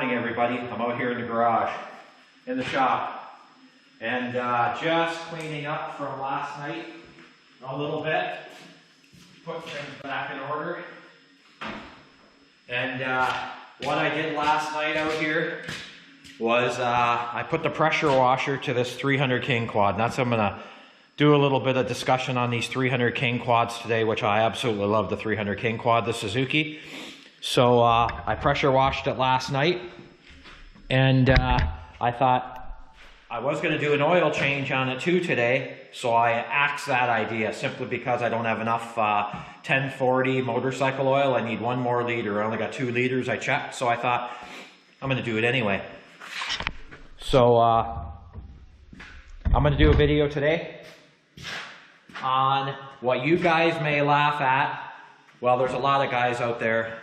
morning, everybody. I'm out here in the garage, in the shop, and just cleaning up from last night a little bit. Put things back in order. And what I did last night out here was I put the pressure washer to this 300 King quad. And that's I'm gonna do a little bit of discussion on these 300 King quads today, which I absolutely love the 300 King quad, the Suzuki. So I pressure washed it last night, and I thought I was going to do an oil change on it too today, so I axed that idea simply because I don't have enough 1040 motorcycle oil. I need 1 more liter. I only got 2 liters, I checked, so I thought I'm going to do it anyway. So I'm going to do a video today on what you guys may laugh at. Well, there's a lot of guys out there.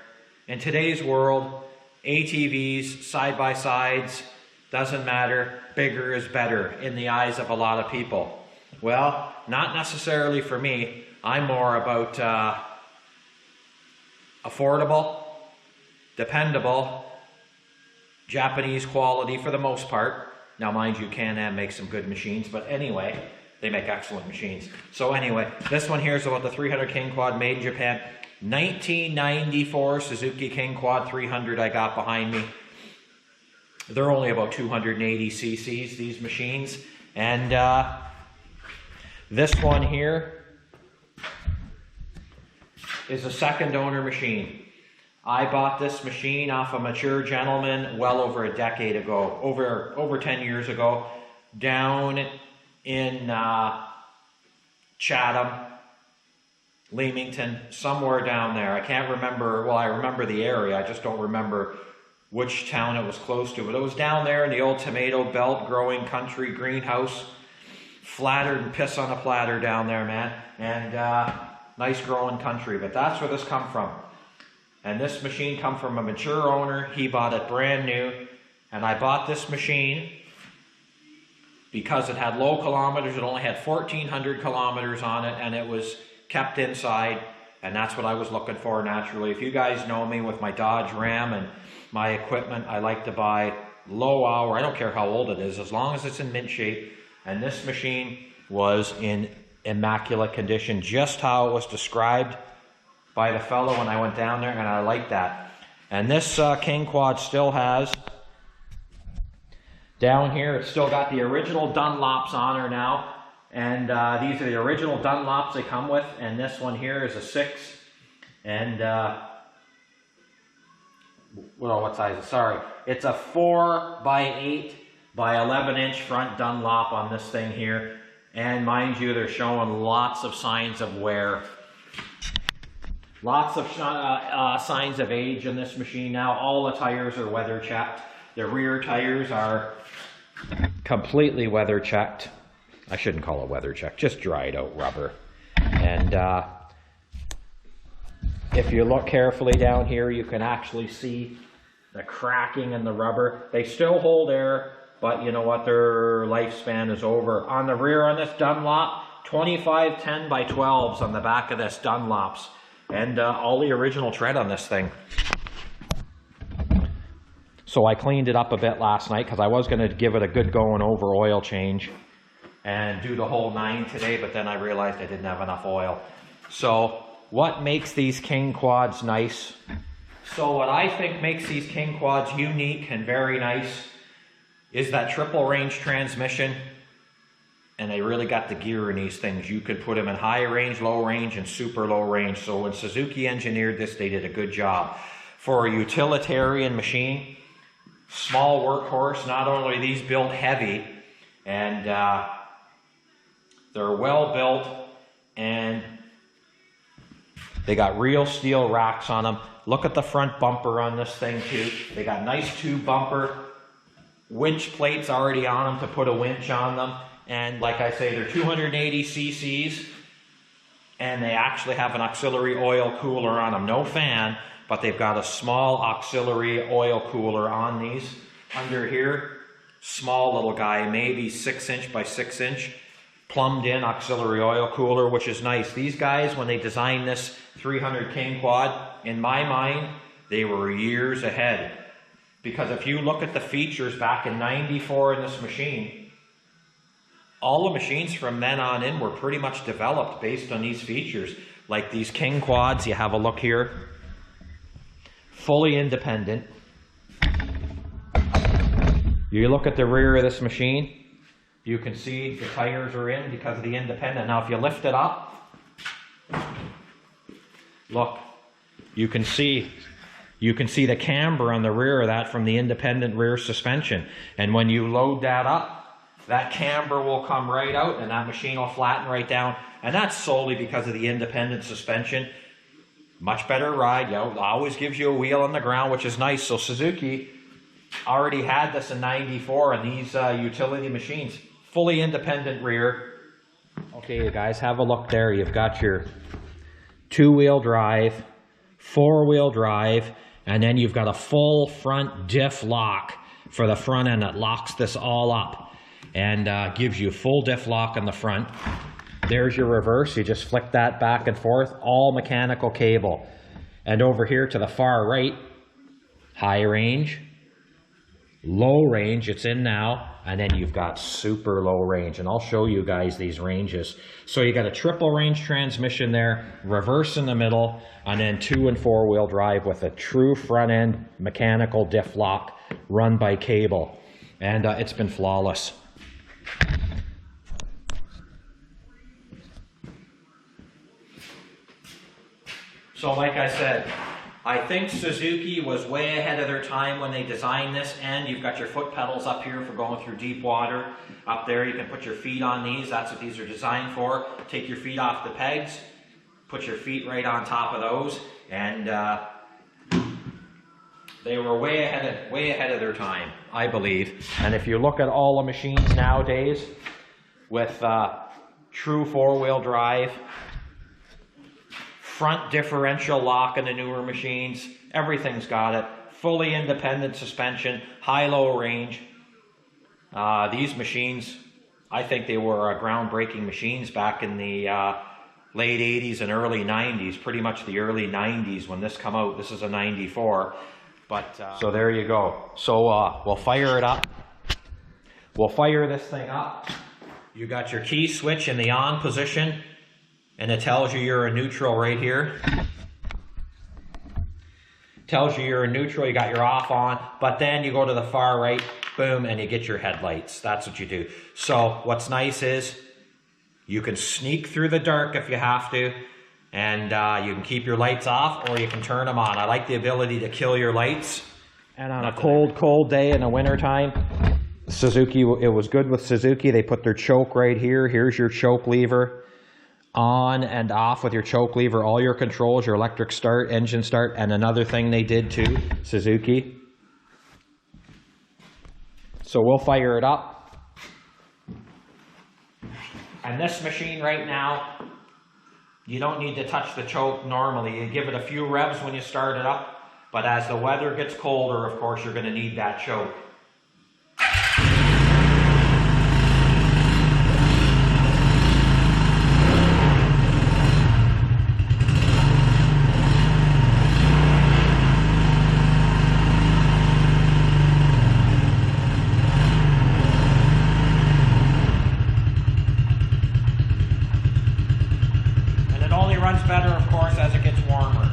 In today's world, ATVs, side-by-sides, doesn't matter, bigger is better in the eyes of a lot of people. Well, not necessarily for me. I'm more about affordable, dependable, Japanese quality for the most part. Now, mind you, Can-Am makes some good machines, but anyway, they make excellent machines. So anyway, this one here is about the 300 King quad made in Japan. 1994 Suzuki King Quad 300 I got behind me. They're only about 280 cc's, these machines. And this one here is a second owner machine. I bought this machine off a mature gentleman well over a decade ago, over 10 years ago, down in Chatham, Leamington, somewhere down there. I can't remember, well, I remember the area, I just don't remember which town it was close to, but it was down there in the old tomato belt growing country greenhouse. Flattered and piss on a platter down there, man. And nice growing country, but that's where this come from. And this machine come from a mature owner. He bought it brand new, and I bought this machine because it had low kilometers. It only had 1,400 kilometers on it, and it was kept inside, and that's what I was looking for naturally. If you guys know me with my Dodge Ram and my equipment, I like to buy low hour. I don't care how old it is, as long as it's in mint shape. And this machine was in immaculate condition, just how it was described by the fellow when I went down there, and I like that. And this King Quad still has, down here, it's still got the original Dunlops on her now. And these are the original Dunlops they come with, and this one here is a 6. And, well, what size is it? Sorry. It's a 4x8 by 11-inch front Dunlop on this thing here. And mind you, they're showing lots of signs of wear. Lots of signs of age in this machine now. All the tires are weather checked. The rear tires are completely weather checked. I shouldn't call it weather check, just dried out rubber. And if you look carefully down here, you can actually see the cracking in the rubber. They still hold air, but you know what, their lifespan is over. On the rear on this Dunlop, 25 10x12s on the back of this Dunlops. And all the original tread on this thing. So I cleaned it up a bit last night because I was going to give it a good going over oil change and do the whole 9 today, but then I realized I didn't have enough oil. So what makes these King Quads nice? So what I think makes these King Quads unique and very nice is that triple range transmission. And they really got the gear in these things. You could put them in high range, low range, and super low range. So when Suzuki engineered this, they did a good job. For a utilitarian machine, small workhorse, not only are these built heavy, and they're well built, and they got real steel racks on them. Look at the front bumper on this thing too. They got nice tube bumper, winch plates already on them to put a winch on them. And like I say, they're 280 cc's, and they actually have an auxiliary oil cooler on them. No fan, but they've got a small auxiliary oil cooler on these. Under here, small little guy, maybe 6-inch by 6-inch. Plumbed in auxiliary oil cooler, which is nice. These guys, when they designed this 300 King Quad, in my mind, they were years ahead. Because if you look at the features back in '94 in this machine, all the machines from then on in were pretty much developed based on these features. Like these king quads, you have a look here. Fully independent. You look at the rear of this machine, you can see the tires are in because of the independent. Now if you lift it up, look, you can see the camber on the rear of that from the independent rear suspension. And when you load that up, that camber will come right out and that machine will flatten right down. And that's solely because of the independent suspension. Much better ride, you know, always gives you a wheel on the ground, which is nice. So Suzuki already had this in '94 and these utility machines. Fully independent rear. Okay, you guys, have a look there. You've got your 2-wheel drive, 4-wheel drive, and then you've got a full front diff lock for the front end that locks this all up and gives you full diff lock on the front. There's your reverse. You just flick that back and forth, all mechanical cable. And over here to the far right, high range, low range, it's in now, and then you've got super low range, and I'll show you guys these ranges. So you got a triple range transmission there, reverse in the middle, and then 2- and 4-wheel drive with a true front end mechanical diff lock run by cable, and it's been flawless. So like I said, I think Suzuki was way ahead of their time when they designed this, and you've got your foot pedals up here for going through deep water. Up there you can put your feet on these, that's what these are designed for. Take your feet off the pegs, put your feet right on top of those, and they were way ahead of their time, I believe. And if you look at all the machines nowadays with true 4-wheel drive, front differential lock in the newer machines, everything's got it. Fully independent suspension, high-low range. These machines, I think they were groundbreaking machines back in the late 80s and early 90s, pretty much the early 90s when this come out. This is a '94. But so there you go. So we'll fire it up. We'll fire this thing up. You got your key switch in the on position, and it tells you you're in neutral right here. Tells you you're in neutral, you got your off on, but then you go to the far right, boom, and you get your headlights. That's what you do. So what's nice is you can sneak through the dark if you have to, and you can keep your lights off or you can turn them on. I like the ability to kill your lights. And on a cold day in the wintertime, Suzuki, it was good with Suzuki. They put their choke right here. Here's your choke lever. On and off with your choke lever, all your controls, your electric start, engine start, and another thing they did too, Suzuki. So we'll fire it up. And this machine right now, you don't need to touch the choke normally. You give it a few revs when you start it up, but as the weather gets colder, of course, you're going to need that choke. Runs better, of course, as it gets warmer.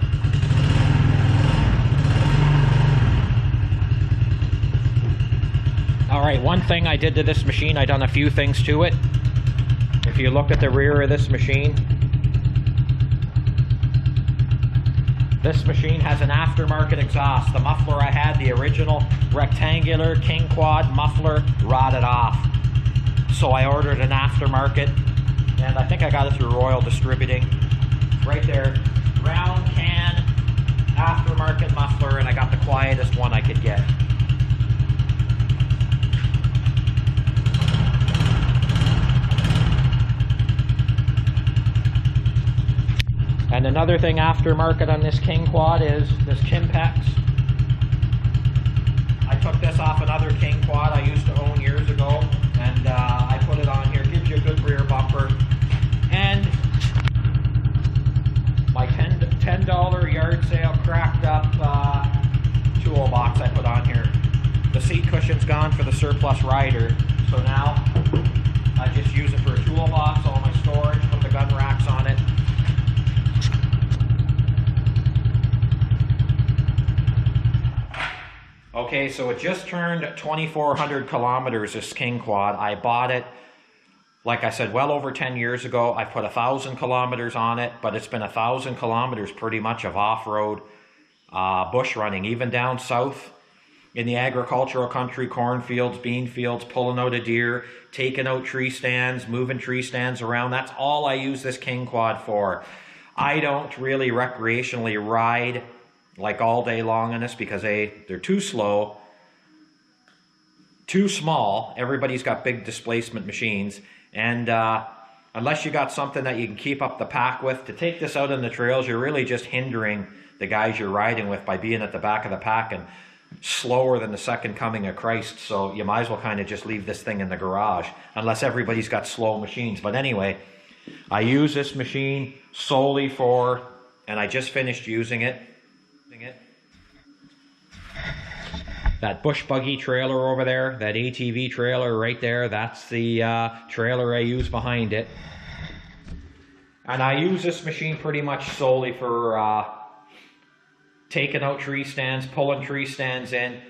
All right, one thing I did to this machine, I done a few things to it. If you look at the rear of this machine has an aftermarket exhaust. The muffler I had, the original rectangular King Quad muffler, rotted off. So I ordered an aftermarket, and I think I got it through Royal Distributing. Right there, round can, aftermarket muffler, and I got the quietest one I could get. And another thing aftermarket on this King Quad is this Kimpex. I took this off another King Quad I used to own years ago, and I put it on here. Gives you a good rear bumper. And my $10 yard sale cracked up toolbox I put on here. the surplus rider. So now I just use it for a toolbox, all my storage, put the gun racks on it. Okay, so it just turned 2,400 kilometers, this King Quad. I bought it, like I said, well over 10 years ago. I put 1,000 kilometers on it, but it's been 1,000 kilometers pretty much of off-road bush running, even down south in the agricultural country, cornfields, bean fields, pulling out a deer, taking out tree stands, moving tree stands around. That's all I use this King Quad for. I don't really recreationally ride like all day long in this because they're too slow, too small. Everybody's got big displacement machines, and unless you got something that you can keep up the pack with, to take this out on the trails, you're really just hindering the guys you're riding with by being at the back of the pack and slower than the second coming of Christ. So you might as well kind of just leave this thing in the garage, unless everybody's got slow machines. But anyway, I use this machine solely for, and I just finished using it. That bush buggy trailer over there, that ATV trailer right there, that's the trailer I use behind it. And I use this machine pretty much solely for taking out tree stands, pulling tree stands in.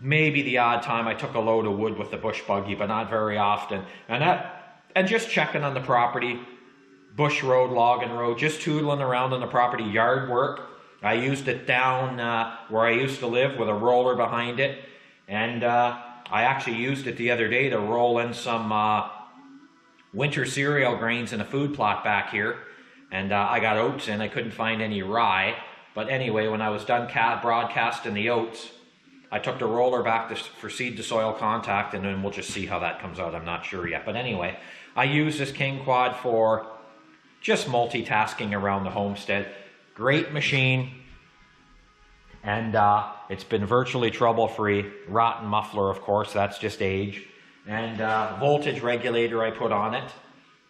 Maybe the odd time I took a load of wood with the bush buggy, but not very often. And just checking on the property, bush road, logging road, just tootling around on the property, yard work. I used it down where I used to live with a roller behind it, and I actually used it the other day to roll in some winter cereal grains in a food plot back here, and I got oats in. I couldn't find any rye, but anyway, when I was done broadcasting the oats, I took the roller back for seed to soil contact, and then we'll just see how that comes out. I'm not sure yet, but anyway, I use this King Quad for just multitasking around the homestead. Great machine, and it's been virtually trouble-free. Rotten muffler, of course, that's just age. And voltage regulator I put on it,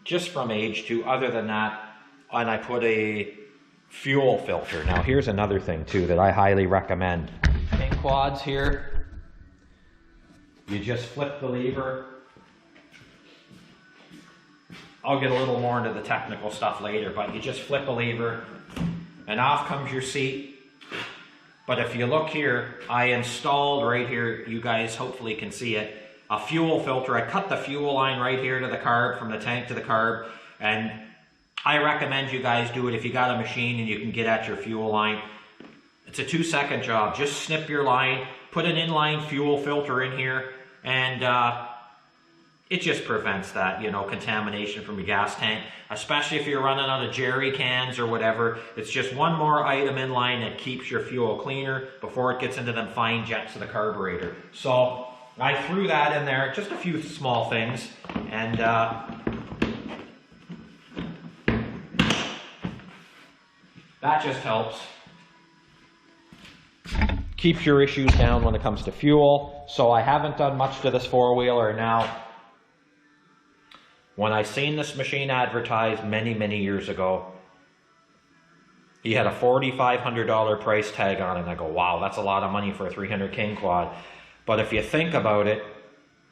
just from age too. Other than that, and I put a fuel filter. Now here's another thing too that I highly recommend. King Quads here, you just flip the lever. I'll get a little more into the technical stuff later, but you just flip a lever, and off comes your seat. But if you look here, I installed right here, you guys hopefully can see it, a fuel filter. I cut the fuel line right here to the carb, from the tank to the carb, and I recommend you guys do it if you got a machine and you can get at your fuel line. It's a 2-second job. Just snip your line, put an inline fuel filter in here, and it just prevents that, you know, contamination from your gas tank, especially if you're running out of jerry cans or whatever. It's just one more item in line that keeps your fuel cleaner before it gets into them fine jets of the carburetor. So I threw that in there, just a few small things, and that just helps. Keeps your issues down when it comes to fuel. So I haven't done much to this four-wheeler now. When I seen this machine advertised many years ago, he had a $4,500 price tag on it, and I go, wow, that's a lot of money for a 300 King Quad. But if you think about it,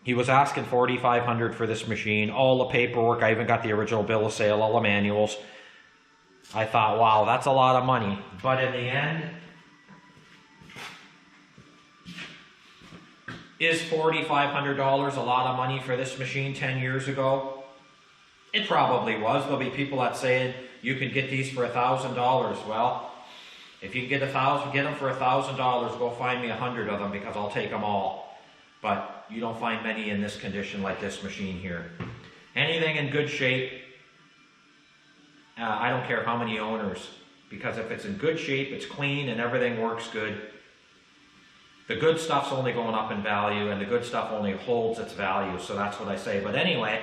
he was asking $4,500 for this machine, all the paperwork. I even got the original bill of sale, all the manuals. I thought, wow, that's a lot of money. But in the end, is $4,500 a lot of money for this machine 10 years ago? It probably was. There'll be people that saying you can get these for $1,000. Well, if you can get them for $1,000, go find me 100 of them, because I'll take them all. But you don't find many in this condition like this machine here. Anything in good shape, I don't care how many owners, because if it's in good shape, it's clean, and everything works good, the good stuff's only going up in value, and the good stuff only holds its value. So that's what I say. But anyway,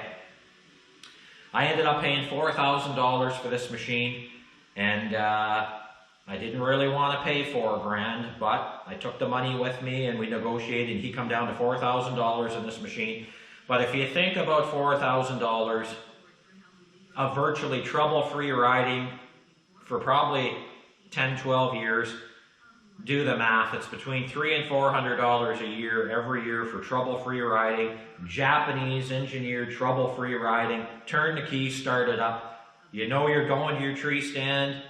I ended up paying $4,000 for this machine, and I didn't really want to pay $4,000, but I took the money with me and we negotiated, and he come down to $4,000 in this machine. But if you think about $4,000 of virtually trouble-free riding for probably 10, 12 years, do the math. It's between $300 and $400 a year, every year, for trouble-free riding. Japanese engineered trouble-free riding. Turn the key, start it up. You know you're going to your tree stand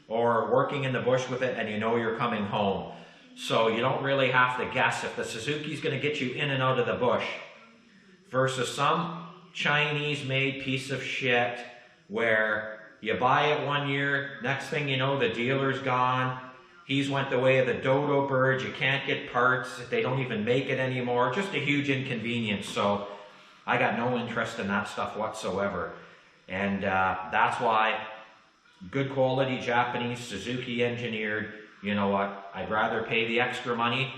or working in the bush with it, and you know you're coming home. So you don't really have to guess if the Suzuki's going to get you in and out of the bush versus some Chinese-made piece of shit where you buy it one year, next thing you know, the dealer's gone. He's went the way of the dodo birds. You can't get parts. They don't even make it anymore. Just a huge inconvenience. So I got no interest in that stuff whatsoever. And that's why good quality Japanese Suzuki engineered, you know what, I'd rather pay the extra money,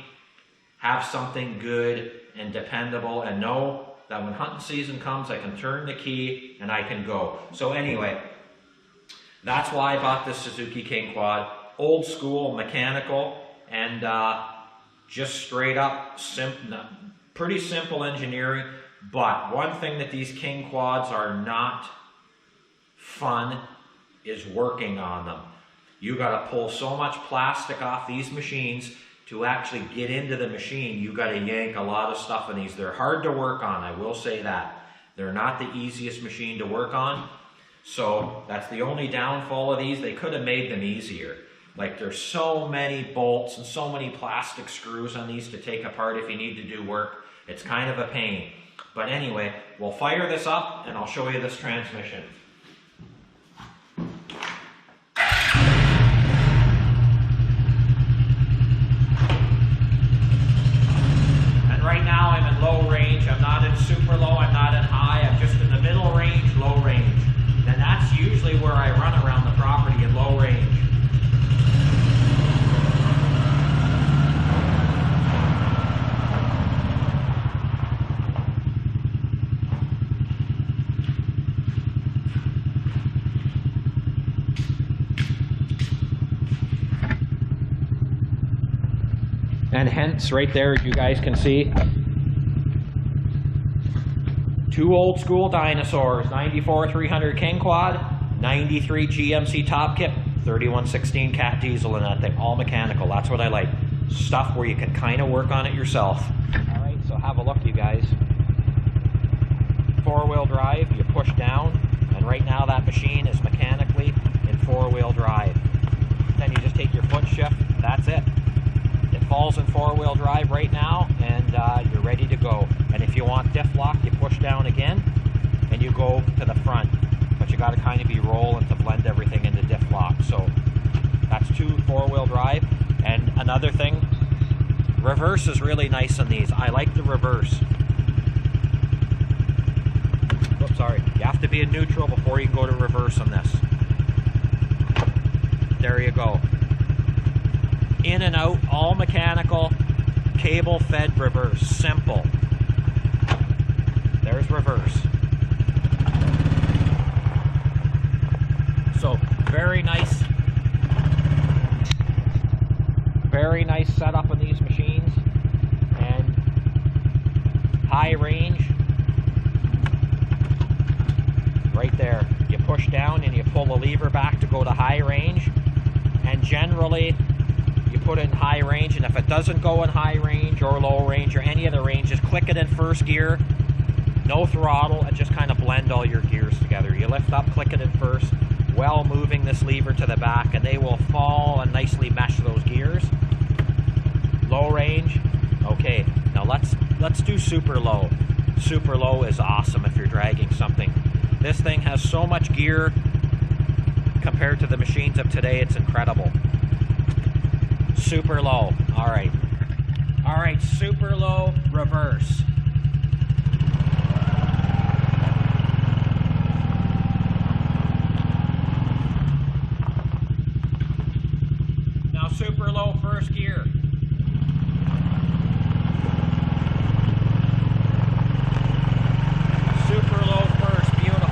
have something good and dependable, and know that when hunting season comes, I can turn the key and I can go. So anyway, that's why I bought this Suzuki King Quad. Old school, mechanical, and just straight up, pretty simple engineering. But one thing that these King Quads are not fun is working on them. You got to pull so much plastic off these machines to actually get into the machine. You got to yank a lot of stuff in these. They're hard to work on, I will say that. They're not the easiest machine to work on. So that's the only downfall of these. They could have made them easier. Like, there's so many bolts and so many plastic screws on these to take apart if you need to do work. It's kind of a pain. But anyway, we'll fire this up and I'll show you this transmission. And right now I'm in low range. I'm not in super low, I'm not in high. I'm just in the middle range, low range. And that's usually where I run around the property, in low range. And hence, right there, you guys can see, two old school dinosaurs, 94 300 King Quad, 93 GMC Top Kit, 3116 Cat Diesel in that thing, all mechanical. That's what I like. Stuff where you can kind of work on it yourself. All right, so have a look, you guys. Four-wheel drive, you push down, and right now that machine is mechanically in four-wheel drive. Then you just take your foot shift, that's it. It falls in four-wheel drive right now, and you're ready to go. And if you want diff lock, you push down again, and you go to the front. But you got to kind of be rolling to blend everything into diff lock. So that's two four-wheel drive. And another thing, reverse is really nice on these. I like the reverse. Oops, sorry. You have to be in neutral before you can go to reverse on this. There you go. In and out, all mechanical, cable fed reverse, simple. There's reverse. So very nice setup on these machines, and high range. Right there, you push down and you pull the lever back to go to high range, and generally you put it in high range, and if it doesn't go in high range or low range or any other range, just click it in first gear, no throttle, and just kind of blend all your gears together. You lift up, click it in first, while moving this lever to the back, and they will fall and nicely mesh those gears. Low range, okay, now let's do super low. Super low is awesome if you're dragging something. This thing has so much gear compared to the machines of today, it's incredible. Super low. All right, super low, reverse. Now super low, first gear. Super low first, beautiful.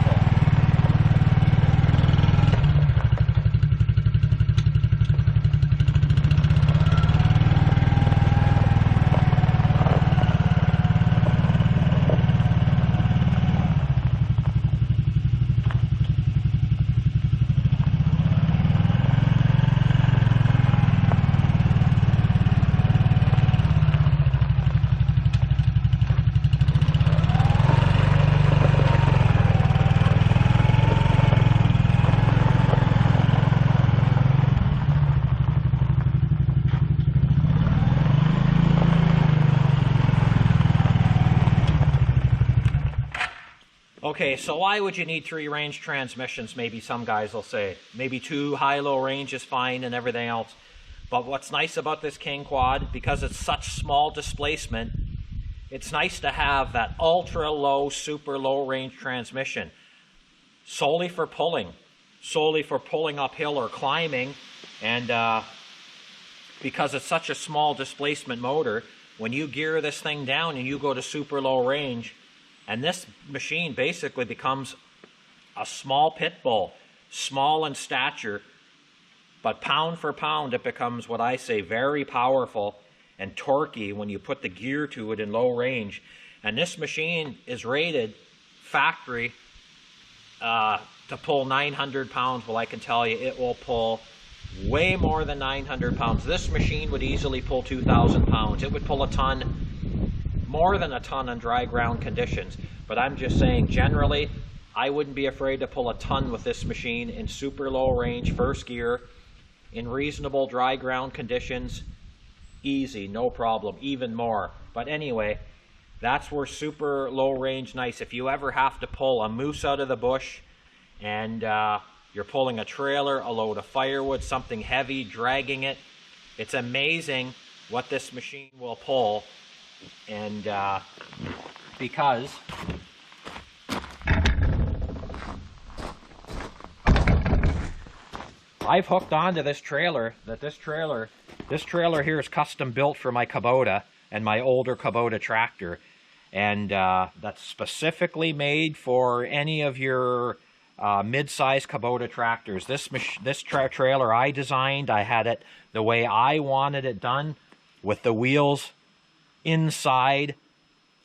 Okay, so why would you need 3 range transmissions? Maybe some guys will say. Maybe 2 high-low range is fine and everything else. But what's nice about this King Quad, because it's such small displacement, it's nice to have that ultra-low, super low-range transmission. Solely for pulling uphill or climbing. And because it's such a small displacement motor, when you gear this thing down and you go to super low range, and this machine basically becomes a small pit bull, small in stature, but pound for pound it becomes, what I say, very powerful and torquey when you put the gear to it in low range. And this machine is rated factory to pull 900 pounds. Well, I can tell you it will pull way more than 900 pounds. This machine would easily pull 2,000 pounds. It would pull a ton, more than a ton on dry ground conditions. But I'm just saying, generally, I wouldn't be afraid to pull a ton with this machine in super low range, first gear, in reasonable dry ground conditions. Easy, no problem, even more. But anyway, that's where super low range nice. If you ever have to pull a moose out of the bush and you're pulling a trailer, a load of firewood, something heavy, dragging it, it's amazing what this machine will pull. And because I've hooked onto this trailer, this trailer here is custom built for my Kubota and my older Kubota tractor. And that's specifically made for any of your mid-size Kubota tractors. This trailer I designed, I had it the way I wanted it done, with the wheels inside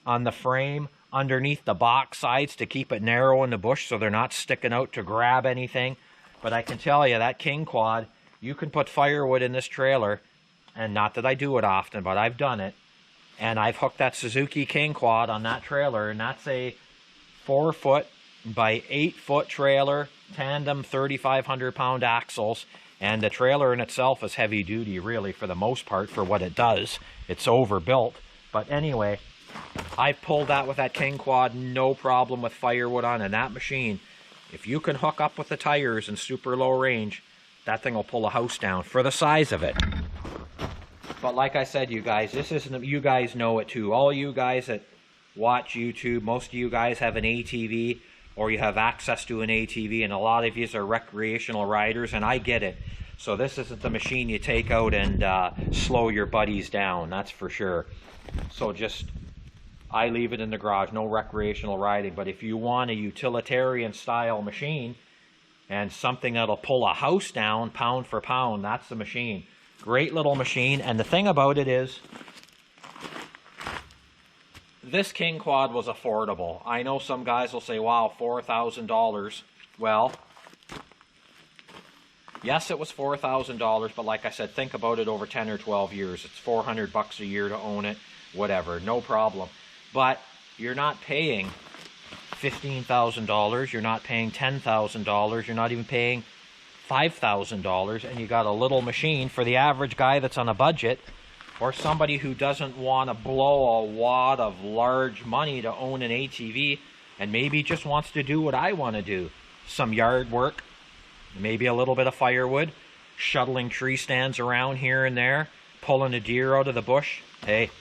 on the frame, underneath the box sides to keep it narrow in the bush so they're not sticking out to grab anything. But I can tell you, that King Quad, you can put firewood in this trailer, and not that I do it often, but I've done it. And I've hooked that Suzuki King Quad on that trailer, and that's a 4-foot by 8-foot trailer, tandem 3,500 pound axles. And the trailer in itself is heavy duty, really, for the most part, for what it does. It's overbuilt. But anyway, I've pulled that with that King Quad, no problem with firewood on. And that machine, if you can hook up with the tires in super low range, that thing will pull a house down for the size of it. But like I said, you guys, this isn't, you guys know it too. All you guys that watch YouTube, most of you guys have an ATV, or you have access to an ATV, and a lot of you are recreational riders, and I get it. So this isn't the machine you take out and slow your buddies down, that's for sure. So just, I leave it in the garage, no recreational riding. But if you want a utilitarian style machine and something that'll pull a house down pound for pound, that's the machine. Great little machine. And the thing about it is, this King Quad was affordable. I know some guys will say, wow, $4,000. Well, yes, it was $4,000, but like I said, think about it over 10 or 12 years. It's $400 a year to own it, whatever, no problem. But you're not paying $15,000, you're not paying $10,000, you're not even paying $5,000, and you got a little machine for the average guy that's on a budget, or somebody who doesn't want to blow a wad of large money to own an ATV, and maybe just wants to do what I want to do. Some yard work, maybe a little bit of firewood, shuttling tree stands around here and there, pulling a deer out of the bush. Hey,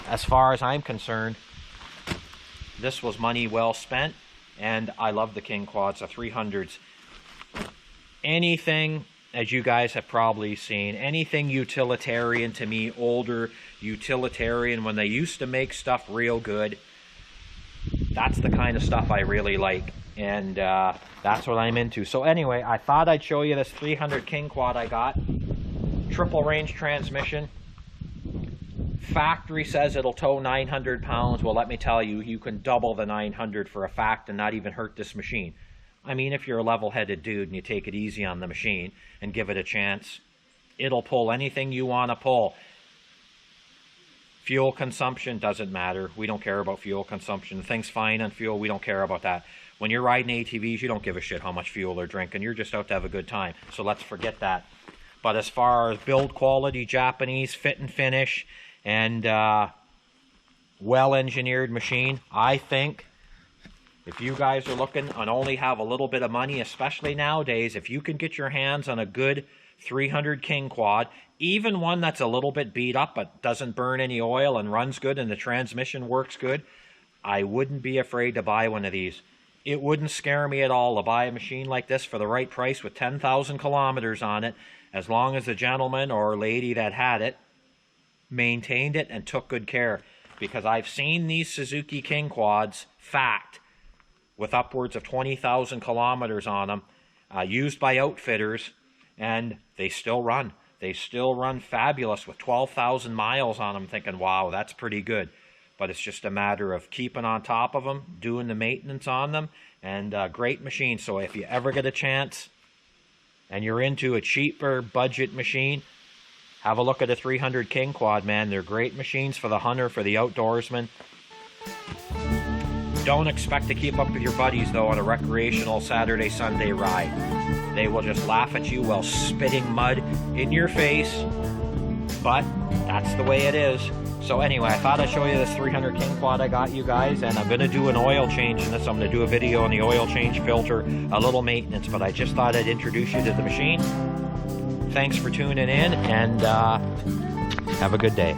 as far as I'm concerned, this was money well spent, and I love the King Quads, the 300s. Anything, as you guys have probably seen, anything utilitarian to me, older utilitarian, when they used to make stuff real good, that's the kind of stuff I really like, and that's what I'm into. So anyway, I thought I'd show you this 300 King Quad I got. Triple range transmission. Factory says it'll tow 900 pounds. Well, let me tell you, you can double the 900 for a fact and not even hurt this machine. I mean, if you're a level-headed dude and you take it easy on the machine and give it a chance, it'll pull anything you want to pull. Fuel consumption doesn't matter. We don't care about fuel consumption. The thing's fine on fuel. We don't care about that. When you're riding ATVs, you don't give a shit how much fuel they're drinking. You're just out to have a good time. So let's forget that. But as far as build quality, Japanese, fit and finish, and well-engineered machine, I think If you guys are looking and only have a little bit of money, especially nowadays, if you can get your hands on a good 300 king quad, even one that's a little bit beat up but doesn't burn any oil and runs good and the transmission works good, I wouldn't be afraid to buy one of these. It wouldn't scare me at all to buy a machine like this for the right price with 10,000 kilometers on it, as long as the gentleman or lady that had it maintained it and took good care. Because I've seen these Suzuki King quads, fact, with upwards of 20,000 kilometers on them, used by outfitters, and they still run. They still run fabulous with 12,000 miles on them, thinking, wow, that's pretty good. But it's just a matter of keeping on top of them, doing the maintenance on them, and great machine. So if you ever get a chance and you're into a cheaper budget machine, have a look at a 300 King quad, man. They're great machines for the hunter, for the outdoorsman. Don't expect to keep up with your buddies, though, on a recreational Saturday, Sunday ride. They will just laugh at you while spitting mud in your face, but that's the way it is. So anyway, I thought I'd show you this 300 King quad I got, you guys, and I'm going to do an oil change in this. I'm going to do a video on the oil change, filter, a little maintenance, but I just thought I'd introduce you to the machine. Thanks for tuning in, and have a good day.